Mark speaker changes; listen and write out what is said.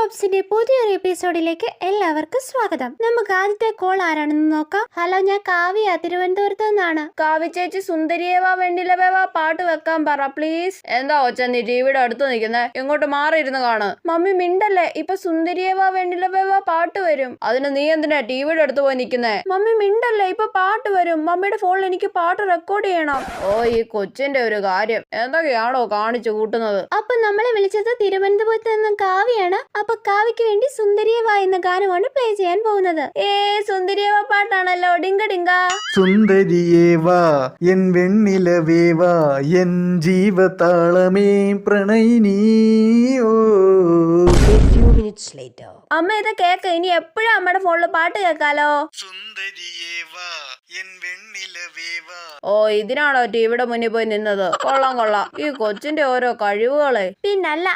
Speaker 1: പോപ്സിന്റെ പുതിയൊരു എപ്പിസോഡിലേക്ക് എല്ലാവർക്കും സ്വാഗതം. നമുക്ക് ആദ്യത്തെ കോൾ ആരാണെന്ന് നോക്കാം. ഹലോ, ഞാൻ കാവ്യ, തിരുവനന്തപുരത്ത് നിന്നാണ്.
Speaker 2: കാവ്യ ചേച്ചി സുന്ദരിയേവാ വെണ്ടിലവേവാ പാട്ട് വെക്കാൻ പറ പ്ലീസ്. എന്താ ഒച്ച നീ ടിവിയുടെ അടുത്ത് നിൽക്കുന്നേ? ഇങ്ങോട്ട് മാറിയിരുന്ന് കാണ്. മമ്മി മിണ്ടല്ലേ, ഇപ്പൊ സുന്ദരിയേവാ വെണ്ടിലവേവാ പാട്ട് വരും. അതിന് നീ എന്തിനാ ടിവിയുടെ അടുത്ത് പോയി നിൽക്കുന്നേ? മമ്മി മിണ്ടല്ലേ, ഇപ്പൊ പാട്ട് വരും. മമ്മിയുടെ ഫോണിൽ എനിക്ക് പാട്ട് റെക്കോർഡ് ചെയ്യണം. ഓ, ഈ കൊച്ചിന്റെ ഒരു കാര്യം എന്തൊക്കെയാണോ കാണിച്ചു കൂട്ടുന്നത്.
Speaker 1: അപ്പൊ നമ്മളെ വിളിച്ചത് തിരുവനന്തപുരത്ത് നിന്ന് കാവ്യാണ്. അപ്പൊ കാവ്യക്ക് വേണ്ടി സുന്ദരിയേവാ എന്ന ഗാനമാണ് പ്ലേ ചെയ്യാൻ പോകുന്നത്.
Speaker 2: സുന്ദരിയേവാ പാട്ടാണല്ലോ. ഡിങ്ക ഡിങ്ക.
Speaker 3: സുന്ദരിയേവാ എൻ വെണ്ണിലവേവാ എൻ ജീവതാളമേ പ്രണയിനിയോ.
Speaker 2: അമ്മ ഇത് കേക്ക്. ഇനി എപ്പോഴും അമ്മയുടെ ഫോണിൽ പാട്ട് കേൾക്കാലോ.
Speaker 3: സുന്ദരിയേവാ എൻ വെണ്ണിലവേവാ.
Speaker 2: ഓ, ഇതിനാണോ ടിവിയുടെ മുന്നിൽ പോയി നിന്നത്? കൊള്ളാം കൊള്ളാം, ഈ കൊച്ചിന്റെ ഓരോ കഴിവുകളെ.
Speaker 1: പിന്നല്ല.